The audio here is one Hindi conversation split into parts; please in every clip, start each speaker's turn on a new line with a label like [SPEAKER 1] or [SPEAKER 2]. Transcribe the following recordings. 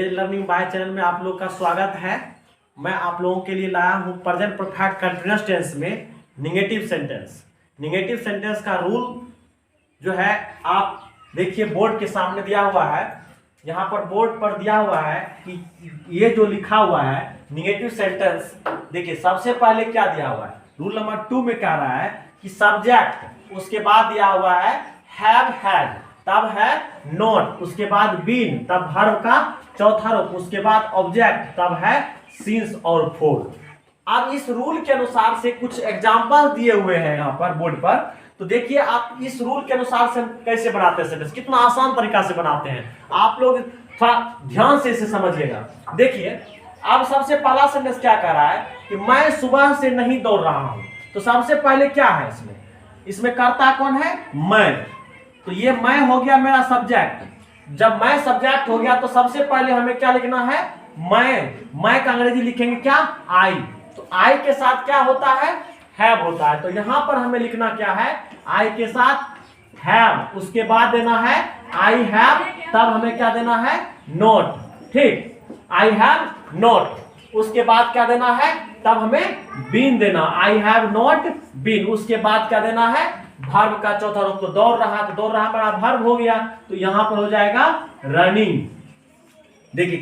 [SPEAKER 1] लर्निंग बाय चैनल में आप लोग का स्वागत है। मैं आप लोगों के लिए लाया हूं प्रेजेंट परफेक्ट कंटीन्यूअस टेंस में निगेटिव सेंटेंस। निगेटिव सेंटेंस का रूल जो है आप देखिए बोर्ड के सामने दिया हुआ है। यहाँ पर बोर्ड पर दिया हुआ है कि ये जो लिखा हुआ है निगेटिव सेंटेंस, देखिए सबसे पहले क्या दिया हुआ है। रूल नंबर 2 में कह रहा है कि सब्जेक्ट, उसके बाद दिया हुआ है हैव हैड, तब है नॉट, उसके बाद बीन, तब वर्ब का चौथा रूप, उसके बाद ऑब्जेक्ट, तब है सिंस और फॉर। अब इस रूल के अनुसार से कुछ एग्जांपल दिए हुए हैं यहाँ पर बोर्ड पर, तो देखिए आप इस रूल के अनुसार से कैसे बनाते हैं सेंटेंस, कितना आसान तरीका से बनाते हैं। आप लोग थोड़ा ध्यान से इसे समझिएगा। देखिए अब सबसे पहला सेंटेंस क्या कह रहा है कि मैं सुबह से नहीं दौड़ रहा हूं। तो सबसे पहले क्या है इसमें करता कौन है? मैं। तो ये मैं हो गया मेरा सब्जेक्ट। जब मैं सब्जेक्ट हो गया तो सबसे पहले हमें क्या लिखना है? मैं का अंग्रेजी लिखेंगे क्या? आई। तो आई के साथ क्या होता है? हैव होता है। तो यहां पर हमें लिखना क्या है? आई के साथ हैव, उसके बाद देना है आई हैव, तब हमें क्या देना है? नॉट। ठीक, आई हैव नॉट, उसके बाद क्या देना है? तब हमें बीन देना, आई हैव नॉट बीन। उसके बाद क्या देना है? वर्ब का चौथा रूप। तो दौड़ रहा, तो दौड़ रहा मेरा वर्ब हो गया, तो यहां पर हो जाएगा रनिंग। देखिए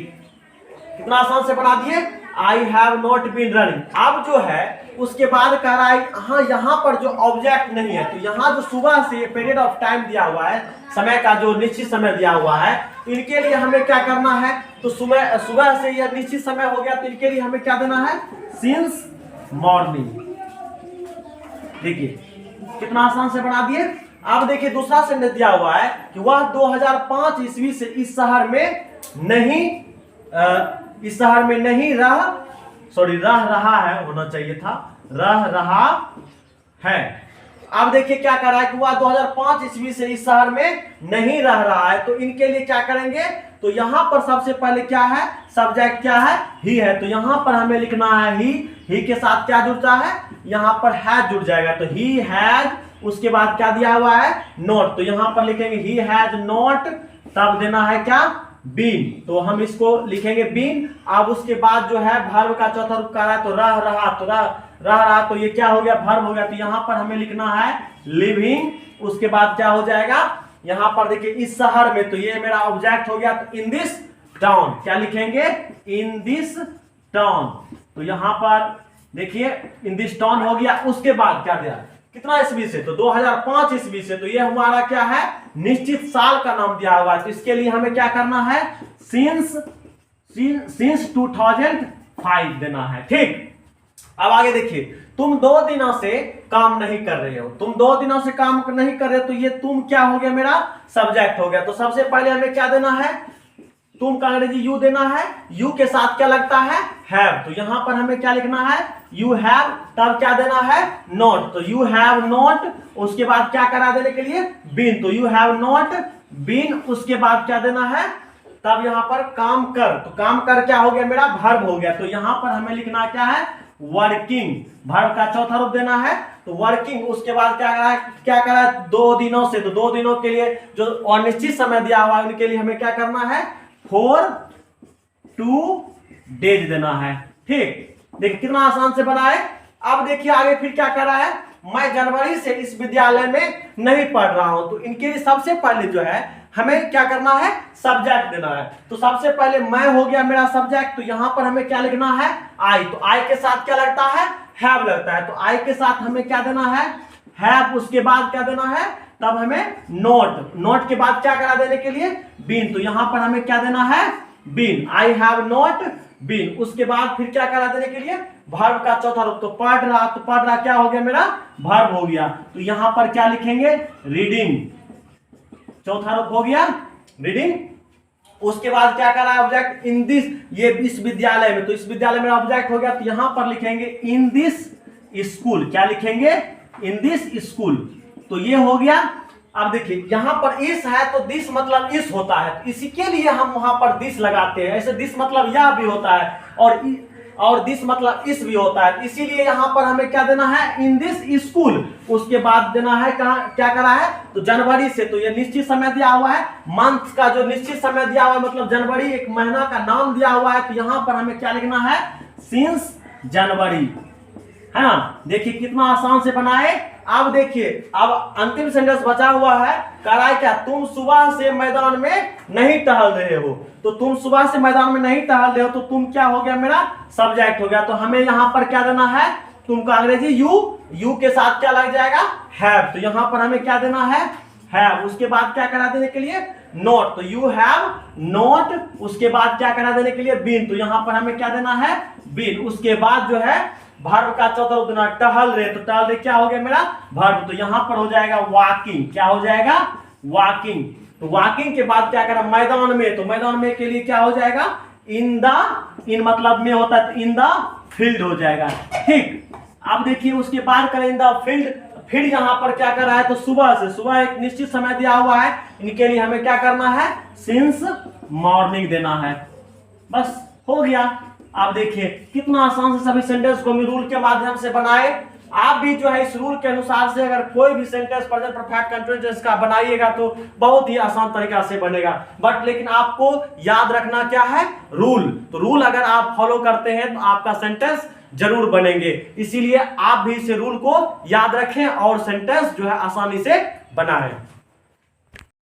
[SPEAKER 1] कितना आसान से बना दिए, I have not been running. अब जो है उसके बाद कह रहा है हाँ यहाँ पर जो ऑब्जेक्ट नहीं है, तो यहाँ जो सुबह से पीरियड ऑफ टाइम दिया हुआ है, समय का जो निश्चित समय दिया हुआ है, इनके लिए हमें क्या करना है? तो सुबह से यह निश्चित समय हो गया, तो इनके लिए हमें क्या देना है? Since morning. देखिए कितना आसान से बना दिए। अब देखिए दूसरा सेंटेंस दिया हुआ है कि वह 2005 ईस्वी से इस शहर में नहीं रह रहा है, होना चाहिए था रह रहा है। अब देखिए क्या कर रहा है कि वह 2005 ईस्वी से इस शहर में नहीं रह रहा है। तो इनके लिए क्या करेंगे? तो यहां पर सबसे पहले क्या है? सब्जेक्ट क्या है? ही है। तो यहां पर हमें लिखना है ही के साथ क्या जुड़ता है? यहां पर हैज जुड़ जाएगा। तो ही हैज, उसके बाद क्या दिया हुआ है? नॉट। तो यहां पर लिखेंगे ही हैज नॉट, तब देना है क्या? बीन। तो हम इसको लिखेंगे बीन। अब उसके बाद जो है वर्ब का चौथा रूप का है, तो रह रहा, तो रह रहा, तो ये क्या हो गया? वर्ब हो गया। तो यहां पर हमें लिखना है लिविंग। उसके बाद क्या हो जाएगा? यहां पर देखिए इस शहर में, तो ये मेरा ऑब्जेक्ट हो गया। तो इन दिस टाउन, क्या लिखेंगे? In this town. तो यहां पर देखिए इन दिस टाउन हो गया। उसके बाद क्या दिया? कितना ईस्वी से? तो 2005 ईस्वी से। तो ये हमारा क्या है? निश्चित साल का नाम दिया हुआ है। तो इसके लिए हमें क्या करना है? सिंस 2005 देना है। ठीक, अब आगे देखिए, तुम 2 दिनों से काम नहीं कर रहे हो। तुम 2 दिनों से काम नहीं कर रहे हो, तो ये तुम क्या हो गया? मेरा सब्जेक्ट हो गया। तो सबसे पहले हमें क्या देना है? तुम का अंग्रेजी यू देना है। यू के साथ क्या लगता है? हैव। तो यहां पर हमें क्या लिखना है? यू हैव, तब क्या देना है? नॉट। तो यू हैव नॉट, उसके बाद क्या करा देने के लिए? बीन। तो यू हैव नॉट बीन, उसके बाद क्या देना है? तब यहां पर काम कर। तो काम कर क्या हो गया? मेरा वर्ब हो गया। तो यहां पर हमें लिखना क्या है? वर्किंग। वर्ब का चौथा रूप देना है, तो वर्किंग। उसके बाद क्या करा है? 2 दिनों से। तो 2 दिनों के लिए जो अनिश्चित समय दिया हुआ है, उनके लिए हमें क्या करना है? 4 2 डेज देना है। ठीक, देखिए कितना आसान से बना है। अब देखिए आगे फिर क्या कर रहा है? मैं जनवरी से इस विद्यालय में नहीं पढ़ रहा हूं। तो इनके लिए सबसे पहले जो है हमें क्या करना है? सब्जेक्ट देना है। तो सबसे पहले मैं हो गया मेरा सब्जेक्ट। तो यहां पर हमें क्या लिखना है? आई। तो आई के साथ क्या लगता है? हैव लगता है। तो आई के साथ हमें क्या देना है? हैव। उसके बाद क्या देना है? तब हमें नॉट। नॉट के बाद क्या करा देने के लिए? बीन। तो यहां पर हमें क्या देना है? Been. I have not been. उसके बाद फिर क्या करा देने के लिए? वर्ब का चौथा रूप। तो पढ़ रहा, तो पढ़ रहा क्या हो गया? मेरा वर्ब हो गया। तो यहां पर क्या लिखेंगे? रीडिंग। चौथा रूप हो गया रीडिंग। उसके बाद क्या कर रहा है? ऑब्जेक्ट इन दिस, ये इस विद्यालय में। तो इस विद्यालय में ऑब्जेक्ट हो गया। तो यहां पर लिखेंगे इन दिस स्कूल। क्या लिखेंगे? In this school. तो ये हो गया। अब देखिए यहां पर इस है, तो दिस मतलब इस होता है, तो इसी के लिए हम वहां पर दिस लगाते हैं। ऐसे दिस मतलब यह भी होता है, और और दिस मतलब इस भी होता है, इसीलिए यहाँ पर हमें क्या देना है, इन दिस स्कूल। उसके बाद देना है कहाँ, क्या करा है, तो जनवरी से, तो ये निश्चित समय दिया हुआ है, मंथ का जो निश्चित समय दिया हुआ है मतलब जनवरी, एक महीना का नाम दिया हुआ है, तो यहाँ पर हमें क्या लिखना है, सिंस जनवरी, है ना। देखिए कितना आसान से बनाए। अब देखिए, अब अंतिम सेंटेंस बचा हुआ है, कह रहा है क्या, तुम सुबह से मैदान में नहीं टहल रहे हो। तो तुम सुबह से मैदान में नहीं टहल रहे हो, तो तुम क्या हो गया, मेरा सब्जेक्ट हो गया। तो हमें यहाँ पर क्या देना है, तुमका अंग्रेजी यू के साथ क्या लग जाएगा, हैव। तो यहाँ पर हमें क्या देना है, हैव। उसके बाद क्या करा देने के लिए, नोट, तो यू हैव नोट। उसके बाद क्या करा देने के लिए, बीन, तो यहाँ पर हमें क्या देना है, बीन। उसके बाद जो है वर्ब का चौथा रूप देना, टहल रहे, तो टहल रहे क्या हो गया मेरा, वर्ब। तो यहाँ पर हो जाएगा वॉकिंग, क्या हो जाएगा, वॉकिंग। तो वॉकिंग के बाद क्या करा, मैदान में, तो मैदान में के लिए क्या हो जाएगा, इन द, इन मतलब में होता है, तो इन द फील्ड हो जाएगा, ठीक। अब देखिए उसके बाद करें इन द फील्ड, फिर यहाँ पर क्या कर रहा है, तो सुबह से, सुबह एक निश्चित समय दिया हुआ है, इनके लिए हमें क्या करना है, सिंस मॉर्निंग देना है, बस हो गया। आप देखिए कितना आसान से सभी सेंटेंस को हम रूल के माध्यम से बनाए। आप भी जो है इस रूल के अनुसार से अगर कोई भी सेंटेंस प्रेजेंट परफेक्ट कंटीन्यूअस का बनाइएगा तो बहुत ही आसान तरीका से बनेगा। बट लेकिन आपको याद रखना क्या है, रूल। तो रूल अगर आप फॉलो करते हैं तो आपका सेंटेंस जरूर बनेंगे। इसीलिए आप भी इस रूल को याद रखें और सेंटेंस जो है आसानी से बनाएं।